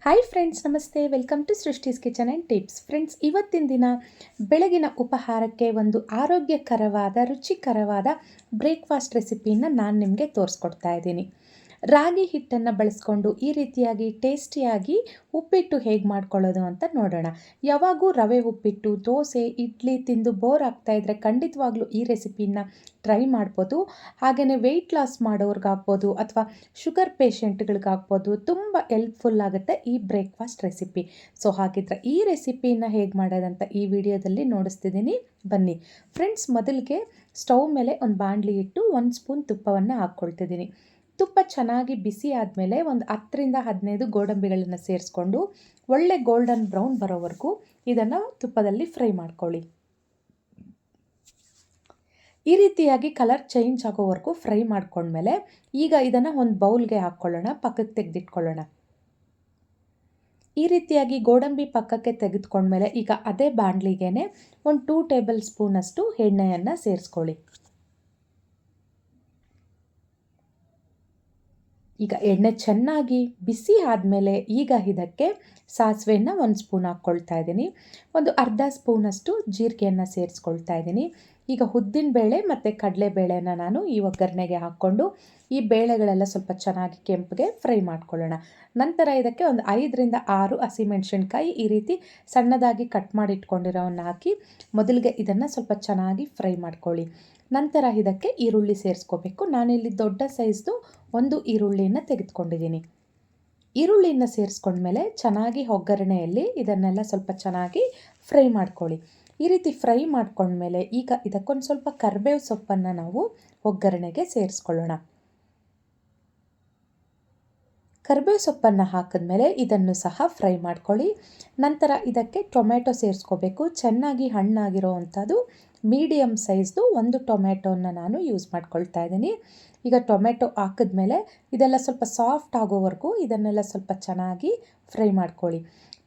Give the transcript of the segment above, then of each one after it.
Hi friends, ನಮಸ್ತೆ. Welcome to Srishti's kitchen and tips. Friends, ಇವತ್ತಿನ ದಿನ ಬೆಳಗಿನ ಉಪಹಾರಕ್ಕೆ ಒಂದು ಆರೋಗ್ಯಕರವಾದ ರುಚಿಕರವಾದ ಬ್ರೇಕ್ಫಾಸ್ಟ್ ರೆಸಿಪಿನ ನಾನು ನಿಮಗೆ ತೋರಿಸ್ಕೊಡ್ತಾ ಇದ್ದೀನಿ. ರಾಗಿ ಹಿಟ್ಟನ್ನು ಬಳಸ್ಕೊಂಡು ಈ ರೀತಿಯಾಗಿ ಟೇಸ್ಟಿಯಾಗಿ ಉಪ್ಪಿಟ್ಟು ಹೇಗೆ ಮಾಡ್ಕೊಳ್ಳೋದು ಅಂತ ನೋಡೋಣ. ಯಾವಾಗೂ ರವೆ ಉಪ್ಪಿಟ್ಟು, ದೋಸೆ, ಇಡ್ಲಿ ತಿಂದು ಬೋರ್ ಆಗ್ತಾಯಿದ್ರೆ ಖಂಡಿತವಾಗ್ಲೂ ಈ ರೆಸಿಪಿನ ಟ್ರೈ ಮಾಡ್ಬೋದು. ಹಾಗೆಯೇ ವೆಯ್ಟ್ ಲಾಸ್ ಮಾಡೋರ್ಗಾಗ್ಬೋದು ಅಥವಾ ಶುಗರ್ ಪೇಷಂಟ್ಗಳಿಗಾಗ್ಬೋದು ತುಂಬ ಹೆಲ್ಪ್ಫುಲ್ ಆಗುತ್ತೆ ಈ ಬ್ರೇಕ್ಫಾಸ್ಟ್ ರೆಸಿಪಿ. ಸೊ ಹಾಗಿದ್ರೆ ಈ ರೆಸಿಪಿನ ಹೇಗೆ ಮಾಡೋದಂತ ಈ ವಿಡಿಯೋದಲ್ಲಿ ನೋಡಿಸ್ತಿದ್ದೀನಿ, ಬನ್ನಿ. ಫ್ರೆಂಡ್ಸ್, ಮೊದಲಿಗೆ ಸ್ಟವ್ ಮೇಲೆ ಒಂದು ಬಾಣಲಿ ಇಟ್ಟು 1 ಸ್ಪೂನ್ ತುಪ್ಪವನ್ನು ಹಾಕ್ಕೊಳ್ತಿದ್ದೀನಿ. ತುಪ್ಪ ಚೆನ್ನಾಗಿ ಬಿಸಿ ಆದಮೇಲೆ ಒಂದು 10ರಿಂದ 15 ಗೋಡಂಬಿಗಳನ್ನು ಸೇರಿಸ್ಕೊಂಡು ಒಳ್ಳೆ ಗೋಲ್ಡನ್ ಬ್ರೌನ್ ಬರೋವರೆಗೂ ಇದನ್ನು ತುಪ್ಪದಲ್ಲಿ ಫ್ರೈ ಮಾಡ್ಕೊಳ್ಳಿ. ಈ ರೀತಿಯಾಗಿ ಕಲರ್ ಚೇಂಜ್ ಆಗೋವರೆಗೂ ಫ್ರೈ ಮಾಡ್ಕೊಂಡ್ಮೇಲೆ ಈಗ ಇದನ್ನು ಒಂದು ಬೌಲ್ಗೆ ಹಾಕ್ಕೊಳ್ಳೋಣ, ಪಕ್ಕಕ್ಕೆ ತೆಗೆದಿಟ್ಕೊಳ್ಳೋಣ. ಈ ರೀತಿಯಾಗಿ ಗೋಡಂಬಿ ಪಕ್ಕಕ್ಕೆ ತೆಗೆದುಕೊಂಡ್ಮೇಲೆ ಈಗ ಅದೇ ಬಾಣಲಿಗೆ ಒಂದು 2 ಟೇಬಲ್ ಸ್ಪೂನಷ್ಟು ಎಣ್ಣೆಯನ್ನು ಸೇರಿಸ್ಕೊಳ್ಳಿ. ಈಗ ಎಣ್ಣೆ ಚೆನ್ನಾಗಿ ಬಿಸಿ ಆದಮೇಲೆ ಈಗ ಇದಕ್ಕೆ ಸಾಸಿವೆಯನ್ನು 1 ಸ್ಪೂನ್ ಹಾಕ್ಕೊಳ್ತಾ ಇದ್ದೀನಿ. ಒಂದು ಅರ್ಧ ಸ್ಪೂನಷ್ಟು ಜೀರಿಗೆಯನ್ನು ಸೇರಿಸ್ಕೊಳ್ತಾ ಇದ್ದೀನಿ. ಈಗ ಉದ್ದಿನಬೇಳೆ ಮತ್ತು ಕಡಲೆಬೇಳೆನ ನಾನು ಈ ಒಗ್ಗರಣೆಗೆ ಹಾಕ್ಕೊಂಡು ಈ ಬೇಳೆಗಳೆಲ್ಲ ಸ್ವಲ್ಪ ಚೆನ್ನಾಗಿ ಕೆಂಪಗೆ ಫ್ರೈ ಮಾಡ್ಕೊಳ್ಳೋಣ. ನಂತರ ಇದಕ್ಕೆ ಒಂದು 5ರಿಂದ 6 ಹಸಿಮೆಣಸಿನ್ಕಾಯಿ ಈ ರೀತಿ ಸಣ್ಣದಾಗಿ ಕಟ್ ಮಾಡಿ ಇಟ್ಕೊಂಡಿರೋವನ್ನು ಹಾಕಿ ಮೊದಲಿಗೆ ಇದನ್ನು ಸ್ವಲ್ಪ ಚೆನ್ನಾಗಿ ಫ್ರೈ ಮಾಡ್ಕೊಳ್ಳಿ. ನಂತರ ಇದಕ್ಕೆ ಈರುಳ್ಳಿ ಸೇರಿಸ್ಕೋಬೇಕು. ನಾನಿಲ್ಲಿ ದೊಡ್ಡ ಸೈಜ್ದು ಒಂದು ಈರುಳ್ಳಿಯನ್ನು ತೆಗೆದುಕೊಂಡಿದ್ದೀನಿ. ಈರುಳ್ಳಿಯನ್ನು ಸೇರಿಸ್ಕೊಂಡ್ಮೇಲೆ ಚೆನ್ನಾಗಿ ಒಗ್ಗರಣೆಯಲ್ಲಿ ಇದನ್ನೆಲ್ಲ ಸ್ವಲ್ಪ ಚೆನ್ನಾಗಿ ಫ್ರೈ ಮಾಡ್ಕೊಳ್ಳಿ. ಈ ರೀತಿ ಫ್ರೈ ಮಾಡ್ಕೊಂಡ್ಮೇಲೆ ಈಗ ಇದಕ್ಕೊಂದು ಸ್ವಲ್ಪ ಕರಿಬೇವು ಸೊಪ್ಪನ್ನು ನಾವು ಒಗ್ಗರಣೆಗೆ ಸೇರಿಸ್ಕೊಳ್ಳೋಣ. ಕರಿಬೇವು ಸೊಪ್ಪನ್ನು ಹಾಕಿದ್ಮೇಲೆ ಇದನ್ನು ಸಹ ಫ್ರೈ ಮಾಡ್ಕೊಳ್ಳಿ. ನಂತರ ಇದಕ್ಕೆ ಟೊಮೆಟೊ ಸೇರಿಸ್ಕೋಬೇಕು. ಚೆನ್ನಾಗಿ ಹಣ್ಣಾಗಿರೋ ಅಂಥದ್ದು ಮೀಡಿಯಮ್ ಸೈಜ್ದು ಒಂದು ಟೊಮೆಟೊನ ನಾನು ಯೂಸ್ ಮಾಡ್ಕೊಳ್ತಾ ಇದ್ದೀನಿ. ಈಗ ಟೊಮೆಟೊ ಹಾಕಿದ್ಮೇಲೆ ಇದೆಲ್ಲ ಸ್ವಲ್ಪ ಸಾಫ್ಟ್ ಆಗೋವರೆಗೂ ಇದನ್ನೆಲ್ಲ ಸ್ವಲ್ಪ ಚೆನ್ನಾಗಿ ಫ್ರೈ ಮಾಡ್ಕೊಳ್ಳಿ.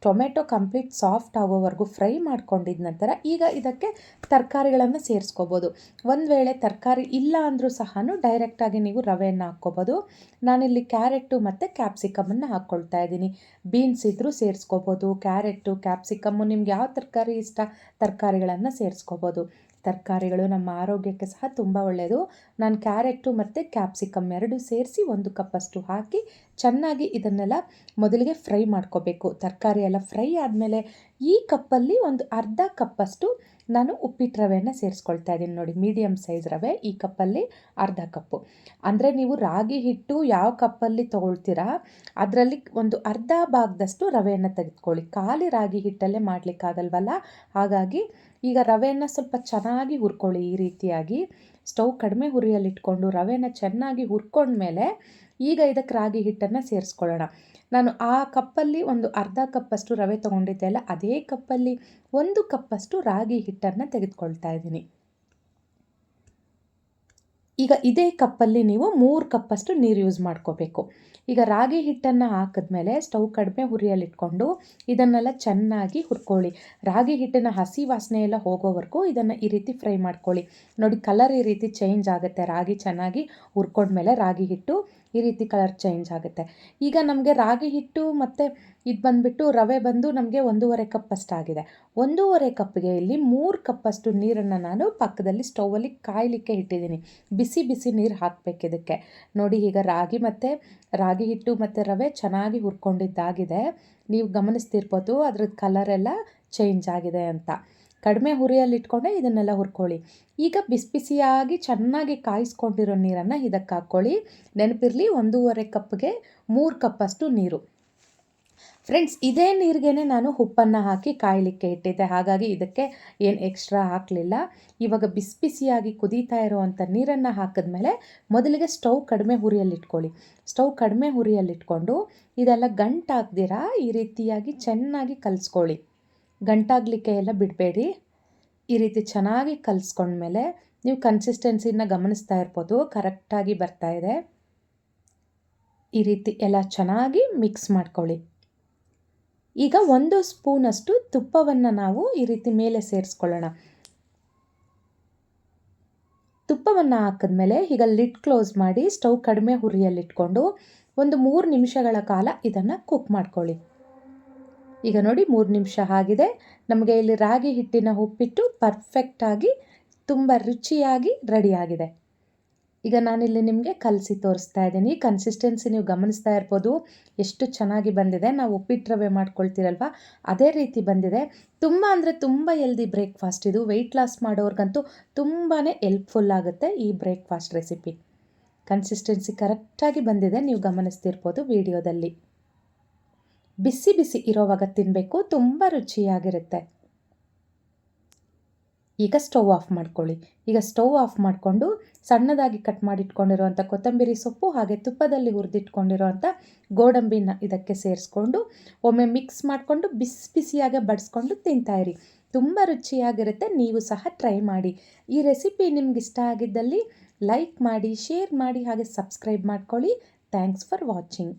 ಟೊಮೆಟೊ ಕಂಪ್ಲೀಟ್ ಸಾಫ್ಟ್ ಆಗೋವರೆಗೂ ಫ್ರೈ ಮಾಡ್ಕೊಂಡಿದ ನಂತರ ಈಗ ಇದಕ್ಕೆ ತರಕಾರಿಗಳನ್ನು ಸೇರಿಸ್ಕೋಬೋದು. ಒಂದು ವೇಳೆ ತರಕಾರಿ ಇಲ್ಲ ಅಂದರೂ ಸಹ ಡೈರೆಕ್ಟಾಗಿ ನೀವು ರವೆಯನ್ನು ಹಾಕ್ಕೋಬೋದು. ನಾನಿಲ್ಲಿ ಕ್ಯಾರೆಟು ಮತ್ತು ಕ್ಯಾಪ್ಸಿಕಮನ್ನು ಹಾಕ್ಕೊಳ್ತಾ ಇದ್ದೀನಿ. ಬೀನ್ಸ್ ಇದ್ದರೂ ಸೇರಿಸ್ಕೋಬೋದು. ಕ್ಯಾರೆಟು, ಕ್ಯಾಪ್ಸಿಕಮ್ಮು ನಿಮ್ಗೆ ಯಾವ ತರಕಾರಿ ಇಷ್ಟ ತರಕಾರಿಗಳನ್ನು ಸೇರಿಸ್ಕೋಬೋದು. ತರಕಾರಿಗಳು ನಮ್ಮ ಆರೋಗ್ಯಕ್ಕೆ ಸಹ ತುಂಬ ಒಳ್ಳೆಯದು. ನಾನು ಕ್ಯಾರೆಟು ಮತ್ತು ಕ್ಯಾಪ್ಸಿಕಮ್ 2 ಸೇರಿಸಿ 1 ಕಪ್ಪಷ್ಟು ಹಾಕಿ ಚೆನ್ನಾಗಿ ಇದನ್ನೆಲ್ಲ ಮೊದಲಿಗೆ ಫ್ರೈ ಮಾಡ್ಕೋಬೇಕು. ತರಕಾರಿ ಎಲ್ಲ ಫ್ರೈ ಆದಮೇಲೆ ಈ ಕಪ್ಪಲ್ಲಿ ಒಂದು ಅರ್ಧ ಕಪ್ಪಷ್ಟು ನಾನು ಉಪ್ಪಿಟ್ಟು ರವೆಯನ್ನು ಸೇರಿಸ್ಕೊಳ್ತಾ ಇದ್ದೀನಿ. ನೋಡಿ, ಮೀಡಿಯಮ್ ಸೈಜ್ ರವೆ ಈ ಕಪ್ಪಲ್ಲಿ ಅರ್ಧ ಕಪ್ಪು. ಅಂದರೆ ನೀವು ರಾಗಿ ಹಿಟ್ಟು ಯಾವ ಕಪ್ಪಲ್ಲಿ ತೊಗೊಳ್ತೀರಾ ಅದರಲ್ಲಿ ಒಂದು ಅರ್ಧ ಭಾಗದಷ್ಟು ರವೆಯನ್ನು ತೆಗೆದುಕೊಳ್ಳಿ. ಖಾಲಿ ರಾಗಿ ಹಿಟ್ಟಲ್ಲೇ ಮಾಡಲಿಕ್ಕಾಗಲ್ವಲ್ಲ, ಹಾಗಾಗಿ ಈಗ ರವೆಯನ್ನು ಸ್ವಲ್ಪ ಚೆನ್ನಾಗಿ ಹುರ್ಕೊಳ್ಳಿ. ಈ ರೀತಿಯಾಗಿ ಸ್ಟವ್ ಕಡಿಮೆ ಉರಿಯಲ್ಲಿಟ್ಕೊಂಡು ರವೆನ ಚೆನ್ನಾಗಿ ಹುರ್ಕೊಂಡ್ಮೇಲೆ ಈಗ ಇದಕ್ಕೆ ರಾಗಿ ಹಿಟ್ಟನ್ನು ಸೇರಿಸ್ಕೊಳ್ಳೋಣ. ನಾನು ಆ ಕಪ್ಪಲ್ಲಿ ಒಂದು ಅರ್ಧ ಕಪ್ಪಷ್ಟು ರವೆ ತೊಗೊಂಡಿದ್ದೆ ಅಲ್ಲ, ಅದೇ ಕಪ್ಪಲ್ಲಿ 1 ಕಪ್ಪಷ್ಟು ರಾಗಿ ಹಿಟ್ಟನ್ನು ತೆಗೆದುಕೊಳ್ತಾ ಇದ್ದೀನಿ. ಈಗ ಇದೇ ಕಪ್ಪಲ್ಲಿ ನೀವು 3 ಕಪ್ಪಷ್ಟು ನೀರು ಯೂಸ್ ಮಾಡ್ಕೋಬೇಕು. ಈಗ ರಾಗಿ ಹಿಟ್ಟನ್ನು ಹಾಕಿದ್ಮೇಲೆ ಸ್ಟವ್ ಕಡಿಮೆ ಉರಿಯಲ್ಲಿಟ್ಕೊಂಡು ಇದನ್ನೆಲ್ಲ ಚೆನ್ನಾಗಿ ಹುರ್ಕೊಳ್ಳಿ. ರಾಗಿ ಹಿಟ್ಟಿನ ಹಸಿ ವಾಸನೆ ಎಲ್ಲ ಹೋಗೋವರೆಗೂ ಇದನ್ನು ಈ ರೀತಿ ಫ್ರೈ ಮಾಡ್ಕೊಳ್ಳಿ. ನೋಡಿ, ಕಲರ್ ಈ ರೀತಿ ಚೇಂಜ್ ಆಗುತ್ತೆ. ರಾಗಿ ಚೆನ್ನಾಗಿ ಹುರ್ಕೊಂಡ್ಮೇಲೆ ರಾಗಿ ಹಿಟ್ಟು ಈ ರೀತಿ ಕಲರ್ ಚೇಂಜ್ ಆಗುತ್ತೆ. ಈಗ ನಮಗೆ ರಾಗಿ ಹಿಟ್ಟು ಮತ್ತು ಇದು ಬಂದುಬಿಟ್ಟು ರವೆ ಬಂದು ನಮಗೆ 1.5 ಕಪ್ಪಷ್ಟಾಗಿದೆ. 1.5 ಕಪ್ಪಿಗೆ ಇಲ್ಲಿ 3 ಕಪ್ಪಷ್ಟು ನೀರನ್ನು ನಾನು ಪಕ್ಕದಲ್ಲಿ ಸ್ಟೌವಲ್ಲಿ ಕಾಯಲಿಕ್ಕೆ ಇಟ್ಟಿದ್ದೀನಿ. ಬಿಸಿ ಬಿಸಿ ನೀರು ಹಾಕಬೇಕು ಇದಕ್ಕೆ. ನೋಡಿ, ಈಗ ರಾಗಿ ಹಿಟ್ಟು ಮತ್ತು ರವೆ ಚೆನ್ನಾಗಿ ಹುರ್ಕೊಂಡಿದ್ದಾಗಿದೆ. ನೀವು ಗಮನಿಸ್ತಿರ್ಬೋದು ಅದ್ರದ್ದು ಕಲರೆಲ್ಲ ಚೇಂಜ್ ಆಗಿದೆ ಅಂತ. ಕಡಿಮೆ ಹುರಿಯಲ್ಲಿಟ್ಕೊಂಡೆ ಇದನ್ನೆಲ್ಲ ಹುರ್ಕೊಳ್ಳಿ. ಈಗ ಬಿಸಿ ಬಿಸಿಯಾಗಿ ಚೆನ್ನಾಗಿ ಕಾಯಿಸ್ಕೊಂಡಿರೋ ನೀರನ್ನು ಇದಕ್ಕೆ ಹಾಕ್ಕೊಳ್ಳಿ. ನೆನಪಿರಲಿ, 1.5 ಕಪ್ಗೆ 3 ಕಪ್ಪಷ್ಟು ನೀರು. ಫ್ರೆಂಡ್ಸ್, ಇದೇ ನೀರಿಗೆ ನಾನು ಉಪ್ಪನ್ನು ಹಾಕಿ ಕಾಯಲಿಕ್ಕೆ ಇಟ್ಟಿದ್ದೆ, ಹಾಗಾಗಿ ಇದಕ್ಕೆ ಏನು ಎಕ್ಸ್ಟ್ರಾ ಹಾಕಲಿಲ್ಲ. ಇವಾಗ ಬಿಸಿ ಬಿಸಿಯಾಗಿ ಕುದೀತಾ ಇರೋವಂಥ ನೀರನ್ನು ಹಾಕಿದ್ಮೇಲೆ ಮೊದಲಿಗೆ ಸ್ಟವ್ ಕಡಿಮೆ ಹುರಿಯಲ್ಲಿಟ್ಕೊಳ್ಳಿ. ಸ್ಟವ್ ಕಡಿಮೆ ಹುರಿಯಲ್ಲಿಟ್ಕೊಂಡು ಇದೆಲ್ಲ ಗಂಟಾಗ್ದಿರಾ ಈ ರೀತಿಯಾಗಿ ಚೆನ್ನಾಗಿ ಕಲಿಸ್ಕೊಳ್ಳಿ. ಗಂಟಾಗಲಿಕ್ಕೆ ಎಲ್ಲ ಬಿಡಬೇಡಿ. ಈ ರೀತಿ ಚೆನ್ನಾಗಿ ಕಲಿಸ್ಕೊಂಡ್ಮೇಲೆ ನೀವು ಕನ್ಸಿಸ್ಟೆನ್ಸಿನ ಗಮನಿಸ್ತಾ ಇರ್ಬೋದು, ಕರೆಕ್ಟಾಗಿ ಬರ್ತಾ ಇದೆ. ಈ ರೀತಿ ಎಲ್ಲ ಚೆನ್ನಾಗಿ ಮಿಕ್ಸ್ ಮಾಡ್ಕೊಳ್ಳಿ. ಈಗ 1 ಸ್ಪೂನಷ್ಟು ತುಪ್ಪವನ್ನು ನಾವು ಈ ರೀತಿ ಮೇಲೆ ಸೇರಿಸ್ಕೊಳ್ಳೋಣ. ತುಪ್ಪವನ್ನು ಹಾಕಿದ್ಮೇಲೆ ಈಗ ಲಿಡ್ ಕ್ಲೋಸ್ ಮಾಡಿ ಸ್ಟವ್ ಕಡಿಮೆ ಉರಿಯಲ್ಲಿಟ್ಕೊಂಡು ಒಂದು 3 ನಿಮಿಷಗಳ ಕಾಲ ಇದನ್ನು ಕುಕ್ ಮಾಡ್ಕೊಳ್ಳಿ. ಈಗ ನೋಡಿ 3 ನಿಮಿಷ ಆಗಿದೆ. ನಮಗೆ ಇಲ್ಲಿ ರಾಗಿ ಹಿಟ್ಟಿನ ಉಪ್ಪಿಟ್ಟು ಪರ್ಫೆಕ್ಟಾಗಿ ತುಂಬ ರುಚಿಯಾಗಿ ರೆಡಿಯಾಗಿದೆ. ಈಗ ನಾನಿಲ್ಲಿ ನಿಮಗೆ ಕಲಸಿ ತೋರಿಸ್ತಾ ಇದ್ದೀನಿ. ಕನ್ಸಿಸ್ಟೆನ್ಸಿ ನೀವು ಗಮನಿಸ್ತಾ ಇರ್ಬೋದು ಎಷ್ಟು ಚೆನ್ನಾಗಿ ಬಂದಿದೆ. ನಾವು ಉಪ್ಪಿಟ್ಟು ರವೆ ಮಾಡ್ಕೊಳ್ತೀರಲ್ವ ಅದೇ ರೀತಿ ಬಂದಿದೆ. ತುಂಬ ಅಂದರೆ ತುಂಬ ಹೆಲ್ದಿ ಬ್ರೇಕ್ಫಾಸ್ಟ್ ಇದು. ವೆಯ್ಟ್ ಲಾಸ್ ಮಾಡೋರ್ಗಂತೂ ತುಂಬಾ ಹೆಲ್ಪ್ಫುಲ್ ಆಗುತ್ತೆ ಈ ಬ್ರೇಕ್ಫಾಸ್ಟ್ ರೆಸಿಪಿ. ಕನ್ಸಿಸ್ಟೆನ್ಸಿ ಕರೆಕ್ಟಾಗಿ ಬಂದಿದೆ, ನೀವು ಗಮನಿಸ್ತಿರ್ಬೋದು ವಿಡಿಯೋದಲ್ಲಿ. ಬಿಸಿ ಬಿಸಿ ಇರೋವಾಗ ತಿನ್ನಬೇಕು, ತುಂಬ ರುಚಿಯಾಗಿರುತ್ತೆ. ಈಗ ಸ್ಟವ್ ಆಫ್ ಮಾಡ್ಕೊಳ್ಳಿ. ಈಗ ಸ್ಟವ್ ಆಫ್ ಮಾಡಿಕೊಂಡು ಸಣ್ಣದಾಗಿ ಕಟ್ ಮಾಡಿಟ್ಕೊಂಡಿರೋವಂಥ ಕೊತ್ತಂಬರಿ ಸೊಪ್ಪು ಹಾಗೆ ತುಪ್ಪದಲ್ಲಿ ಹುರಿದಿಟ್ಕೊಂಡಿರೋವಂಥ ಗೋಡಂಬಿನ ಇದಕ್ಕೆ ಸೇರಿಸ್ಕೊಂಡು ಒಮ್ಮೆ ಮಿಕ್ಸ್ ಮಾಡಿಕೊಂಡು ಬಿಸಿ ಬಿಸಿಯಾಗೆ ಬಡಿಸ್ಕೊಂಡು ತಿಂತಾಯಿರಿ. ತುಂಬ ರುಚಿಯಾಗಿರುತ್ತೆ. ನೀವು ಸಹ ಟ್ರೈ ಮಾಡಿ. ಈ ರೆಸಿಪಿ ನಿಮ್ಗೆ ಇಷ್ಟ ಆಗಿದ್ದಲ್ಲಿ ಲೈಕ್ ಮಾಡಿ, ಶೇರ್ ಮಾಡಿ, ಹಾಗೆ ಸಬ್ಸ್ಕ್ರೈಬ್ ಮಾಡ್ಕೊಳ್ಳಿ. Thanks for watching.